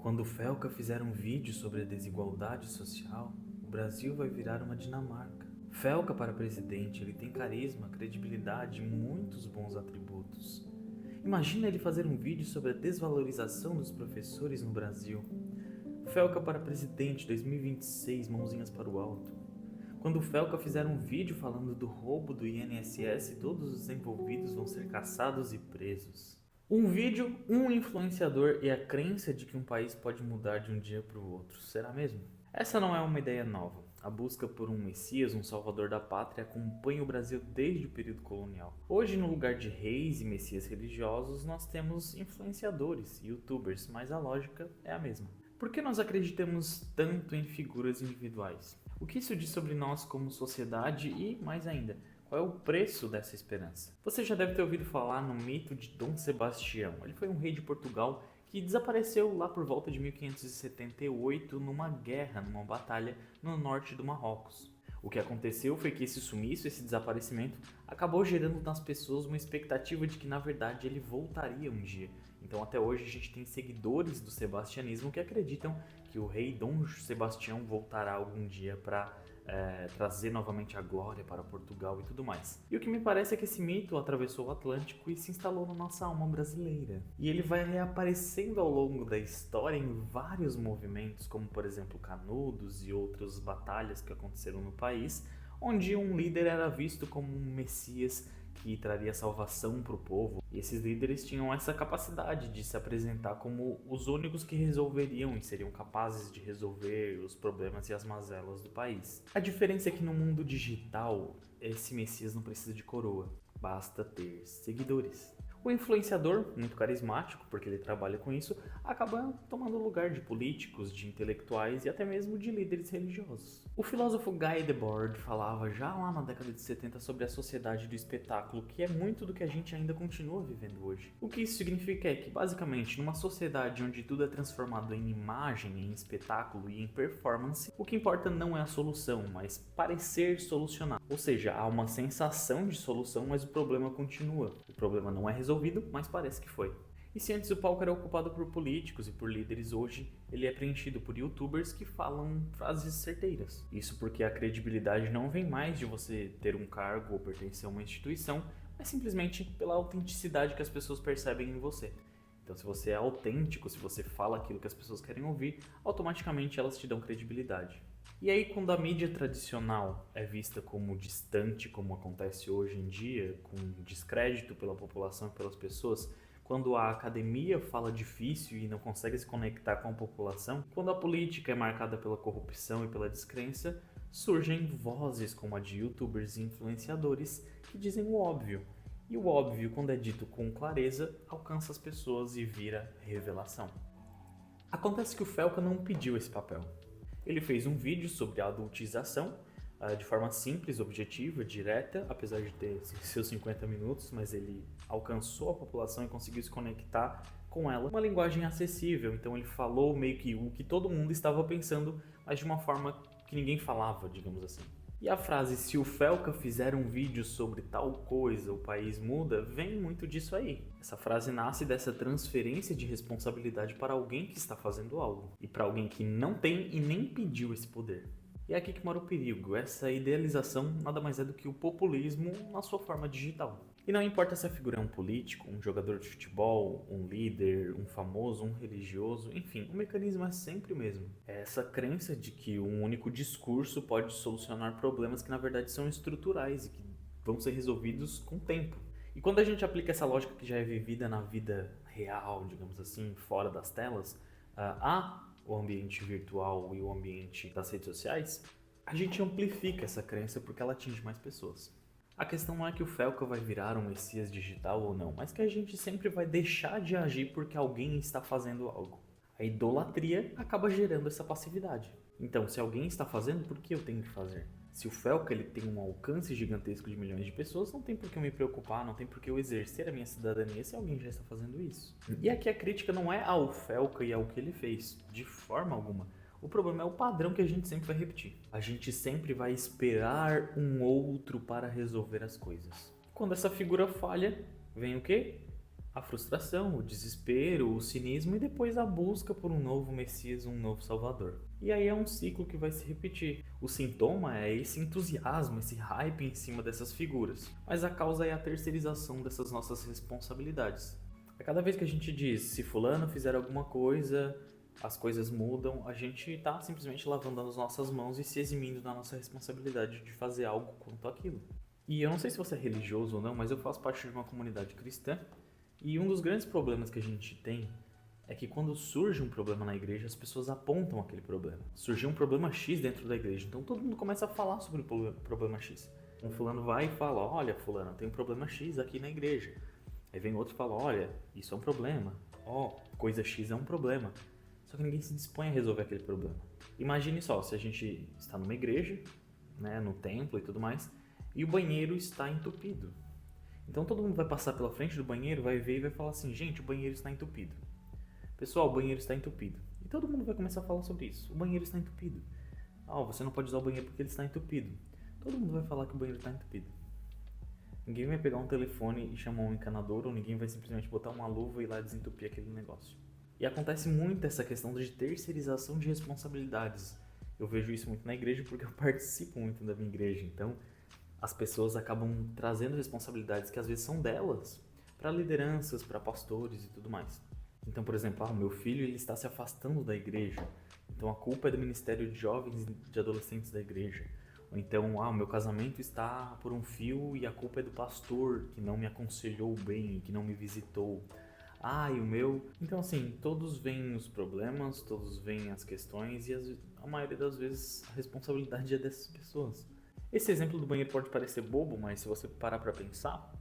Quando o Felca fizer um vídeo sobre a desigualdade social, o Brasil vai virar uma Dinamarca. Felca para presidente, ele tem carisma, credibilidade e muitos bons atributos. Imagina ele fazer um vídeo sobre a desvalorização dos professores no Brasil. Felca para presidente 2026, mãozinhas para o alto. Quando o Felca fizer um vídeo falando do roubo do INSS, todos os envolvidos vão ser caçados e presos. Um vídeo, um influenciador e a crença de que um país pode mudar de um dia para o outro. Será mesmo? Essa não é uma ideia nova. A busca por um Messias, um salvador da pátria, acompanha o Brasil desde o período colonial. Hoje, no lugar de reis e messias religiosos, nós temos influenciadores, youtubers, mas a lógica é a mesma. Por que nós acreditamos tanto em figuras individuais? O que isso diz sobre nós como sociedade e, mais ainda, qual é o preço dessa esperança? Você já deve ter ouvido falar no mito de Dom Sebastião. Ele foi um rei de Portugal que desapareceu lá por volta de 1578 numa guerra, numa batalha no norte do Marrocos. O que aconteceu foi que esse sumiço, esse desaparecimento, acabou gerando nas pessoas uma expectativa de que na verdade ele voltaria um dia. Então até hoje a gente tem seguidores do sebastianismo que acreditam que o rei Dom Sebastião voltará algum dia para trazer novamente a glória para Portugal e tudo mais. E o que me parece é que esse mito atravessou o Atlântico e se instalou na nossa alma brasileira. E ele vai reaparecendo ao longo da história em vários movimentos, como por exemplo Canudos e outras batalhas que aconteceram no país, onde um líder era visto como um messias que traria salvação para o povo. E esses líderes tinham essa capacidade de se apresentar como os únicos que resolveriam e seriam capazes de resolver os problemas e as mazelas do país. A diferença é que no mundo digital, esse messias não precisa de coroa, basta ter seguidores. O influenciador, muito carismático, porque ele trabalha com isso, acaba tomando o lugar de políticos, de intelectuais e até mesmo de líderes religiosos. O filósofo Guy Debord falava já lá na década de 70 sobre a sociedade do espetáculo, que é muito do que a gente ainda continua vivendo hoje. O que isso significa é que, basicamente, numa sociedade onde tudo é transformado em imagem, em espetáculo e em performance, o que importa não é a solução, mas parecer solucionar. Ou seja, há uma sensação de solução, mas o problema continua. O problema não é resolvido, mas parece que foi. E se antes o palco era ocupado por políticos e por líderes, hoje ele é preenchido por youtubers que falam frases certeiras. Isso porque a credibilidade não vem mais de você ter um cargo ou pertencer a uma instituição, mas simplesmente pela autenticidade que as pessoas percebem em você. Então, se você é autêntico, se você fala aquilo que as pessoas querem ouvir, automaticamente elas te dão credibilidade. E aí, quando a mídia tradicional é vista como distante, como acontece hoje em dia, com descrédito pela população e pelas pessoas, quando a academia fala difícil e não consegue se conectar com a população, quando a política é marcada pela corrupção e pela descrença, surgem vozes como a de youtubers e influenciadores que dizem o óbvio. E o óbvio, quando é dito com clareza, alcança as pessoas e vira revelação. Acontece que o Felca não pediu esse papel. Ele fez um vídeo sobre a adultização, de forma simples, objetiva, direta, apesar de ter seus 50 minutos, mas ele alcançou a população e conseguiu se conectar com ela. Uma linguagem acessível, então ele falou meio que o que todo mundo estava pensando, mas de uma forma que ninguém falava, digamos assim. E a frase, se o Felca fizer um vídeo sobre tal coisa, o país muda, vem muito disso aí. Essa frase nasce dessa transferência de responsabilidade para alguém que está fazendo algo, e para alguém que não tem e nem pediu esse poder. E é aqui que mora o perigo, essa idealização nada mais é do que o populismo na sua forma digital. E não importa se a figura é um político, um jogador de futebol, um líder, um famoso, um religioso, enfim, o mecanismo é sempre o mesmo. É essa crença de que um único discurso pode solucionar problemas que na verdade são estruturais e que vão ser resolvidos com o tempo. E quando a gente aplica essa lógica que já é vivida na vida real, digamos assim, fora das telas, o ambiente virtual e o ambiente das redes sociais, a gente amplifica essa crença porque ela atinge mais pessoas. A questão não é que o Felca vai virar um messias digital ou não, mas que a gente sempre vai deixar de agir porque alguém está fazendo algo. A idolatria acaba gerando essa passividade. Então, se alguém está fazendo, por que eu tenho que fazer? Se o Felca ele tem um alcance gigantesco de milhões de pessoas, não tem por que eu me preocupar, não tem por que eu exercer a minha cidadania se alguém já está fazendo isso. E aqui a crítica não é ao Felca e ao que ele fez, de forma alguma. O problema é o padrão que a gente sempre vai repetir. A gente sempre vai esperar um outro para resolver as coisas. Quando essa figura falha, vem o quê? A frustração, o desespero, o cinismo e depois a busca por um novo Messias, um novo Salvador. E aí é um ciclo que vai se repetir. O sintoma é esse entusiasmo, esse hype em cima dessas figuras. Mas a causa é a terceirização dessas nossas responsabilidades. A cada vez que a gente diz, se fulano fizer alguma coisa, as coisas mudam, a gente está simplesmente lavando as nossas mãos e se eximindo da nossa responsabilidade de fazer algo quanto aquilo. E eu não sei se você é religioso ou não, mas eu faço parte de uma comunidade cristã. E um dos grandes problemas que a gente tem é que quando surge um problema na igreja, as pessoas apontam aquele problema. Surgiu um problema X dentro da igreja, então todo mundo começa a falar sobre o problema X. Um fulano vai e fala, olha fulano, tem um problema X aqui na igreja. Aí vem outro e fala, olha, isso é um problema. Ó, coisa X é um problema. Só que ninguém se dispõe a resolver aquele problema. Imagine só, se a gente está numa igreja, né, no templo e tudo mais, e o banheiro está entupido. Então todo mundo vai passar pela frente do banheiro, vai ver e vai falar assim, gente, o banheiro está entupido. Pessoal, o banheiro está entupido. E todo mundo vai começar a falar sobre isso. O banheiro está entupido. Ah, você não pode usar o banheiro porque ele está entupido. Todo mundo vai falar que o banheiro está entupido. Ninguém vai pegar um telefone e chamar um encanador, ou ninguém vai simplesmente botar uma luva e ir lá desentupir aquele negócio. E acontece muito essa questão de terceirização de responsabilidades. Eu vejo isso muito na igreja porque eu participo muito da minha igreja. Então, as pessoas acabam trazendo responsabilidades que às vezes são delas para lideranças, para pastores e tudo mais. Então, por exemplo, o meu filho ele está se afastando da igreja, então a culpa é do Ministério de Jovens e de Adolescentes da igreja. Ou então, o meu casamento está por um fio e a culpa é do pastor que não me aconselhou bem, que não me visitou. E o meu... Então, assim, todos veem os problemas, todos veem as questões e a maioria das vezes a responsabilidade é dessas pessoas. Esse exemplo do banheiro pode parecer bobo, mas se você parar para pensar,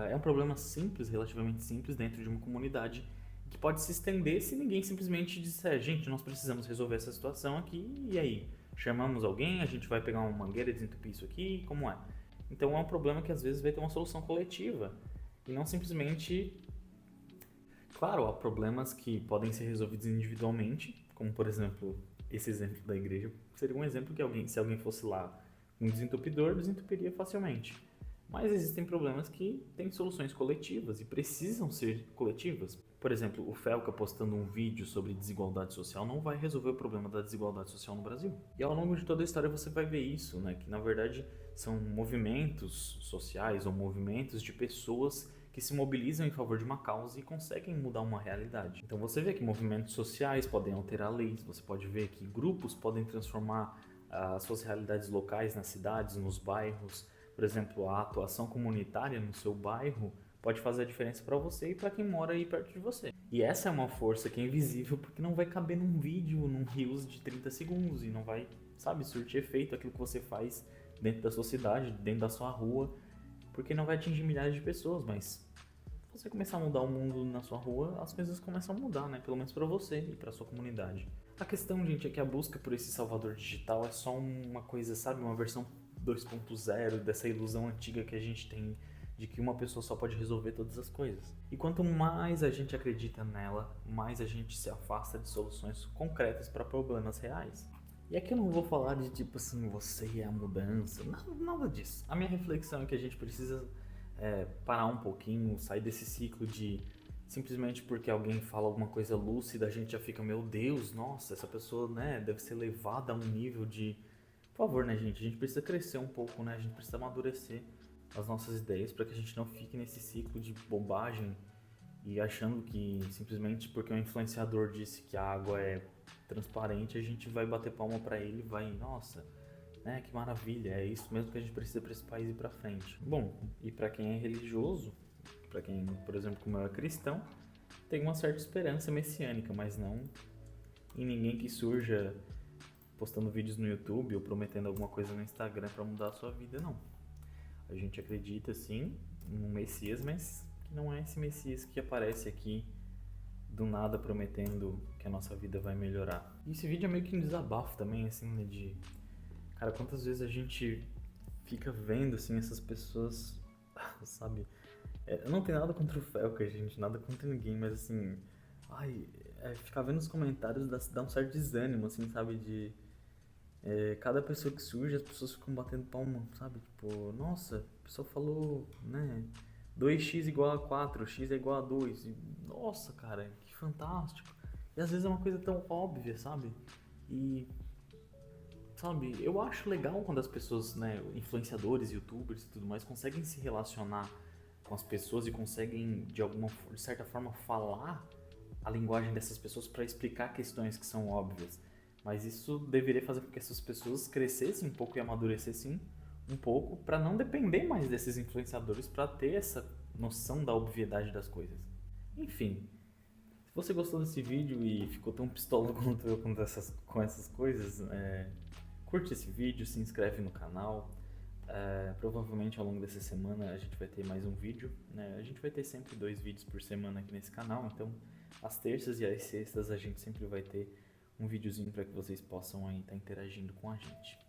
é um problema simples, relativamente simples, dentro de uma comunidade que pode se estender se ninguém simplesmente disser, gente, nós precisamos resolver essa situação aqui, e aí? Chamamos alguém, a gente vai pegar uma mangueira e desentupir isso aqui, como é? Então é um problema que às vezes vai ter uma solução coletiva, e não simplesmente... Claro, há problemas que podem ser resolvidos individualmente, como por exemplo, esse exemplo da igreja, seria um exemplo que se alguém fosse lá um desentupidor, desentupiria facilmente. Mas existem problemas que têm soluções coletivas e precisam ser coletivas. Por exemplo, o Felca postando um vídeo sobre desigualdade social não vai resolver o problema da desigualdade social no Brasil. E ao longo de toda a história você vai ver isso, né? Que na verdade são movimentos sociais ou movimentos de pessoas que se mobilizam em favor de uma causa e conseguem mudar uma realidade. Então você vê que movimentos sociais podem alterar leis, você pode ver que grupos podem transformar as suas realidades locais nas cidades, nos bairros. Por exemplo, a atuação comunitária no seu bairro pode fazer a diferença para você e para quem mora aí perto de você. E essa é uma força que é invisível porque não vai caber num vídeo, num Reels de 30 segundos e não vai, surtir efeito aquilo que você faz dentro da sua cidade, dentro da sua rua, porque não vai atingir milhares de pessoas, mas se você começar a mudar o mundo na sua rua, as coisas começam a mudar, né? Pelo menos para você e para sua comunidade. A questão, gente, é que a busca por esse salvador digital é só uma coisa, uma versão 2.0 dessa ilusão antiga que a gente tem de que uma pessoa só pode resolver todas as coisas. E quanto mais a gente acredita nela, mais a gente se afasta de soluções concretas para problemas reais. E aqui eu não vou falar de tipo assim, você é a mudança, nada disso. A minha reflexão é que a gente precisa parar um pouquinho, sair desse ciclo de simplesmente porque alguém fala alguma coisa lúcida, a gente já fica, meu Deus, nossa, essa pessoa, né, deve ser levada a um nível de... Por favor, né, gente, a gente precisa crescer um pouco, né, a gente precisa amadurecer as nossas ideias para que a gente não fique nesse ciclo de bobagem e achando que simplesmente porque um influenciador disse que a água é transparente, a gente vai bater palma para ele e vai, nossa, né, que maravilha, é isso mesmo que a gente precisa para esse país ir para frente. Bom, e para quem é religioso, para quem, por exemplo, como eu é cristão, tem uma certa esperança messiânica, mas não em ninguém que surja postando vídeos no YouTube ou prometendo alguma coisa no Instagram para mudar a sua vida, não. A gente acredita, sim, num Messias, mas que não é esse Messias que aparece aqui do nada prometendo que a nossa vida vai melhorar. E esse vídeo é meio que um desabafo também, assim, né, de... Cara, quantas vezes a gente fica vendo, assim, essas pessoas, sabe... Eu não tenho nada contra o Felca, gente, nada contra ninguém, mas assim... ficar vendo os comentários dá um certo desânimo, assim, sabe, de... cada pessoa que surge, as pessoas ficam batendo palma, sabe? Tipo, nossa, a pessoa falou, né? 2x igual a 4, x é igual a 2. E, nossa, cara, que fantástico. E às vezes é uma coisa tão óbvia, sabe? E, sabe, eu acho legal quando as pessoas, né, influenciadores, youtubers e tudo mais, conseguem se relacionar com as pessoas e conseguem, de certa forma, falar a linguagem dessas pessoas para explicar questões que são óbvias. Mas isso deveria fazer com que essas pessoas crescessem um pouco e amadurecessem um pouco para não depender mais desses influenciadores para ter essa noção da obviedade das coisas. Enfim, se você gostou desse vídeo e ficou tão pistola quanto eu com essas coisas, curte esse vídeo, se inscreve no canal. Provavelmente ao longo dessa semana a gente vai ter mais um vídeo, né? A gente vai ter sempre 2 vídeos por semana aqui nesse canal, então às terças e às sextas a gente sempre vai ter um videozinho para que vocês possam aí estar interagindo com a gente.